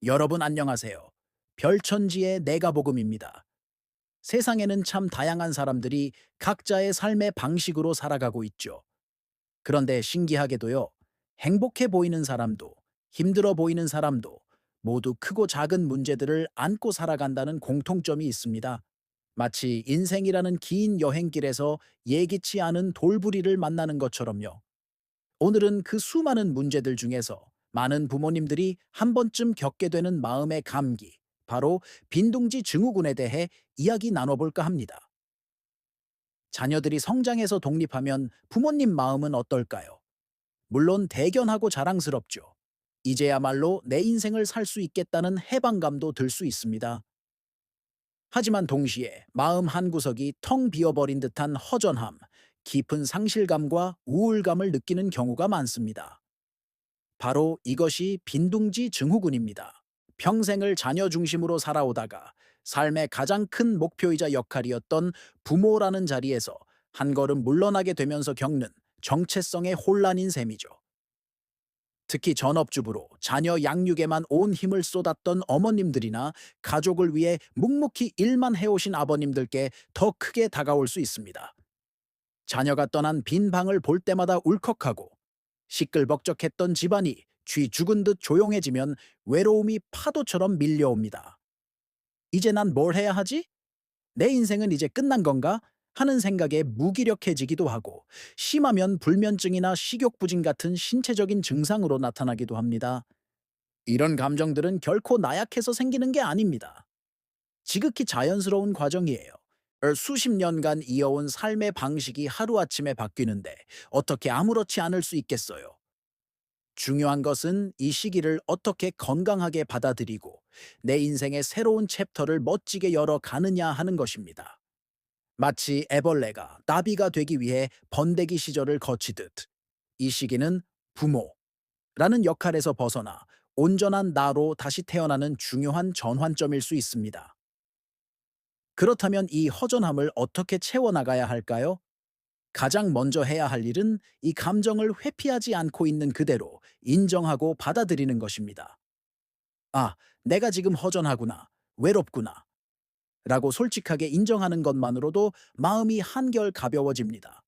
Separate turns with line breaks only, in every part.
여러분 안녕하세요. 별천지의 내가복음입니다. 세상에는 참 다양한 사람들이 각자의 삶의 방식으로 살아가고 있죠. 그런데 신기하게도요, 행복해 보이는 사람도, 힘들어 보이는 사람도 모두 크고 작은 문제들을 안고 살아간다는 공통점이 있습니다. 마치 인생이라는 긴 여행길에서 예기치 않은 돌부리를 만나는 것처럼요. 오늘은 그 수많은 문제들 중에서 많은 부모님들이 한 번쯤 겪게 되는 마음의 감기, 바로 빈둥지 증후군에 대해 이야기 나눠볼까 합니다. 자녀들이 성장해서 독립하면 부모님 마음은 어떨까요? 물론 대견하고 자랑스럽죠. 이제야말로 내 인생을 살 수 있겠다는 해방감도 들 수 있습니다. 하지만 동시에 마음 한구석이 텅 비어버린 듯한 허전함, 깊은 상실감과 우울감을 느끼는 경우가 많습니다. 바로 이것이 빈둥지 증후군입니다. 평생을 자녀 중심으로 살아오다가 삶의 가장 큰 목표이자 역할이었던 부모라는 자리에서 한 걸음 물러나게 되면서 겪는 정체성의 혼란인 셈이죠. 특히 전업주부로 자녀 양육에만 온 힘을 쏟았던 어머님들이나 가족을 위해 묵묵히 일만 해오신 아버님들께 더 크게 다가올 수 있습니다. 자녀가 떠난 빈 방을 볼 때마다 울컥하고 시끌벅적했던 집안이 쥐 죽은 듯 조용해지면 외로움이 파도처럼 밀려옵니다. 이제 난 뭘 해야 하지? 내 인생은 이제 끝난 건가? 하는 생각에 무기력해지기도 하고, 심하면 불면증이나 식욕부진 같은 신체적인 증상으로 나타나기도 합니다. 이런 감정들은 결코 나약해서 생기는 게 아닙니다. 지극히 자연스러운 과정이에요. 수십 년간 이어온 삶의 방식이 하루아침에 바뀌는데 어떻게 아무렇지 않을 수 있겠어요? 중요한 것은 이 시기를 어떻게 건강하게 받아들이고 내 인생의 새로운 챕터를 멋지게 열어가느냐 하는 것입니다. 마치 애벌레가 나비가 되기 위해 번데기 시절을 거치듯 이 시기는 부모라는 역할에서 벗어나 온전한 나로 다시 태어나는 중요한 전환점일 수 있습니다. 그렇다면 이 허전함을 어떻게 채워나가야 할까요? 가장 먼저 해야 할 일은 이 감정을 회피하지 않고 있는 그대로 인정하고 받아들이는 것입니다. 아, 내가 지금 허전하구나, 외롭구나, 라고 솔직하게 인정하는 것만으로도 마음이 한결 가벼워집니다.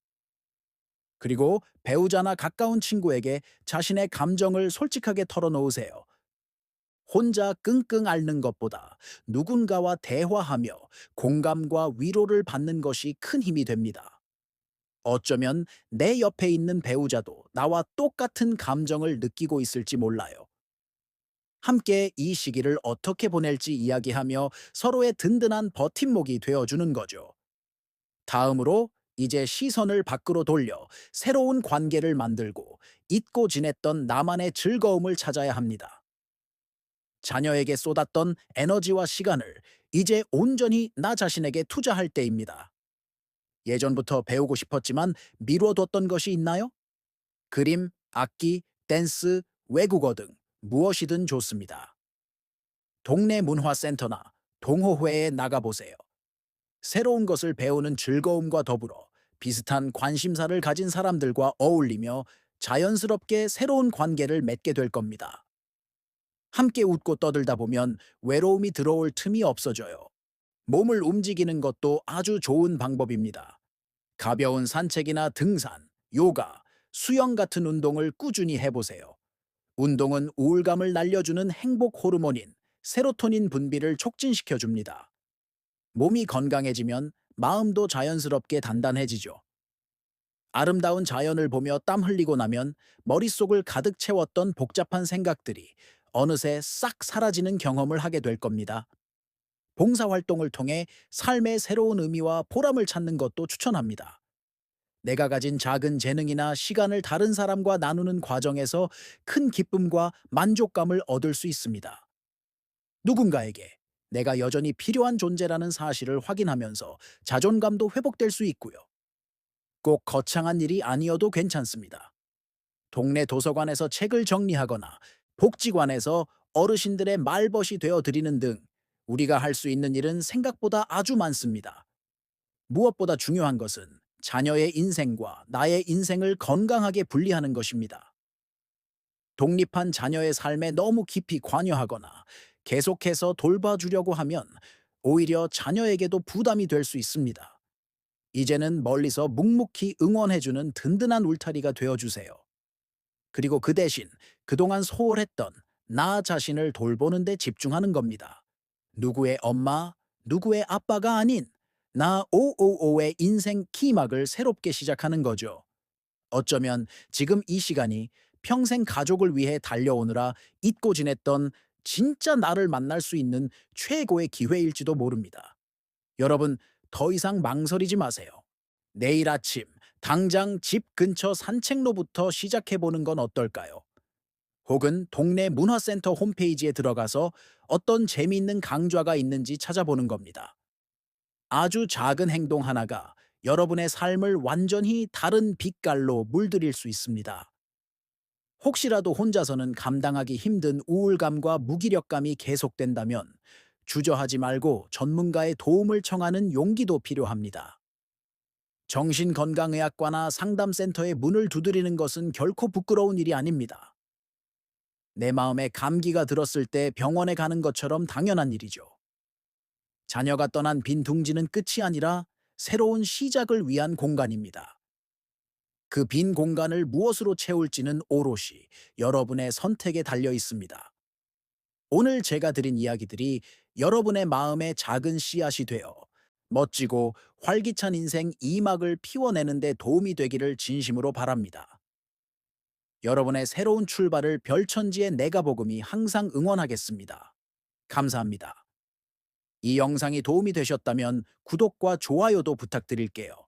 그리고 배우자나 가까운 친구에게 자신의 감정을 솔직하게 털어놓으세요. 혼자 끙끙 앓는 것보다 누군가와 대화하며 공감과 위로를 받는 것이 큰 힘이 됩니다. 어쩌면 내 옆에 있는 배우자도 나와 똑같은 감정을 느끼고 있을지 몰라요. 함께 이 시기를 어떻게 보낼지 이야기하며 서로의 든든한 버팀목이 되어주는 거죠. 다음으로 이제 시선을 밖으로 돌려 새로운 관계를 만들고 잊고 지냈던 나만의 즐거움을 찾아야 합니다. 자녀에게 쏟았던 에너지와 시간을 이제 온전히 나 자신에게 투자할 때입니다. 예전부터 배우고 싶었지만 미뤄뒀던 것이 있나요? 그림, 악기, 댄스, 외국어 등 무엇이든 좋습니다. 동네 문화센터나 동호회에 나가보세요. 새로운 것을 배우는 즐거움과 더불어 비슷한 관심사를 가진 사람들과 어울리며 자연스럽게 새로운 관계를 맺게 될 겁니다. 함께 웃고 떠들다 보면 외로움이 들어올 틈이 없어져요. 몸을 움직이는 것도 아주 좋은 방법입니다. 가벼운 산책이나 등산, 요가, 수영 같은 운동을 꾸준히 해보세요. 운동은 우울감을 날려주는 행복 호르몬인 세로토닌 분비를 촉진시켜 줍니다. 몸이 건강해지면 마음도 자연스럽게 단단해지죠. 아름다운 자연을 보며 땀 흘리고 나면 머릿속을 가득 채웠던 복잡한 생각들이 어느새 싹 사라지는 경험을 하게 될 겁니다. 봉사활동을 통해 삶의 새로운 의미와 보람을 찾는 것도 추천합니다. 내가 가진 작은 재능이나 시간을 다른 사람과 나누는 과정에서 큰 기쁨과 만족감을 얻을 수 있습니다. 누군가에게 내가 여전히 필요한 존재라는 사실을 확인하면서 자존감도 회복될 수 있고요. 꼭 거창한 일이 아니어도 괜찮습니다. 동네 도서관에서 책을 정리하거나 복지관에서 어르신들의 말벗이 되어 드리는 등 우리가 할 수 있는 일은 생각보다 아주 많습니다. 무엇보다 중요한 것은 자녀의 인생과 나의 인생을 건강하게 분리하는 것입니다. 독립한 자녀의 삶에 너무 깊이 관여하거나 계속해서 돌봐주려고 하면 오히려 자녀에게도 부담이 될 수 있습니다. 이제는 멀리서 묵묵히 응원해주는 든든한 울타리가 되어주세요. 그리고 그 대신 그동안 소홀했던 나 자신을 돌보는 데 집중하는 겁니다. 누구의 엄마, 누구의 아빠가 아닌 나 555의 인생 키막을 새롭게 시작하는 거죠. 어쩌면 지금 이 시간이 평생 가족을 위해 달려오느라 잊고 지냈던 진짜 나를 만날 수 있는 최고의 기회일지도 모릅니다. 여러분, 더 이상 망설이지 마세요. 내일 아침, 당장 집 근처 산책로부터 시작해보는 건 어떨까요? 혹은 동네 문화센터 홈페이지에 들어가서 어떤 재미있는 강좌가 있는지 찾아보는 겁니다. 아주 작은 행동 하나가 여러분의 삶을 완전히 다른 빛깔로 물들일 수 있습니다. 혹시라도 혼자서는 감당하기 힘든 우울감과 무기력감이 계속된다면 주저하지 말고 전문가의 도움을 청하는 용기도 필요합니다. 정신건강의학과나 상담센터의 문을 두드리는 것은 결코 부끄러운 일이 아닙니다. 내 마음에 감기가 들었을 때 병원에 가는 것처럼 당연한 일이죠. 자녀가 떠난 빈 둥지는 끝이 아니라 새로운 시작을 위한 공간입니다. 그 빈 공간을 무엇으로 채울지는 오롯이 여러분의 선택에 달려 있습니다. 오늘 제가 드린 이야기들이 여러분의 마음에 작은 씨앗이 되어 멋지고 활기찬 인생 2막을 피워내는 데 도움이 되기를 진심으로 바랍니다. 여러분의 새로운 출발을 별천지의 내가 복음이 항상 응원하겠습니다. 감사합니다. 이 영상이 도움이 되셨다면 구독과 좋아요도 부탁드릴게요.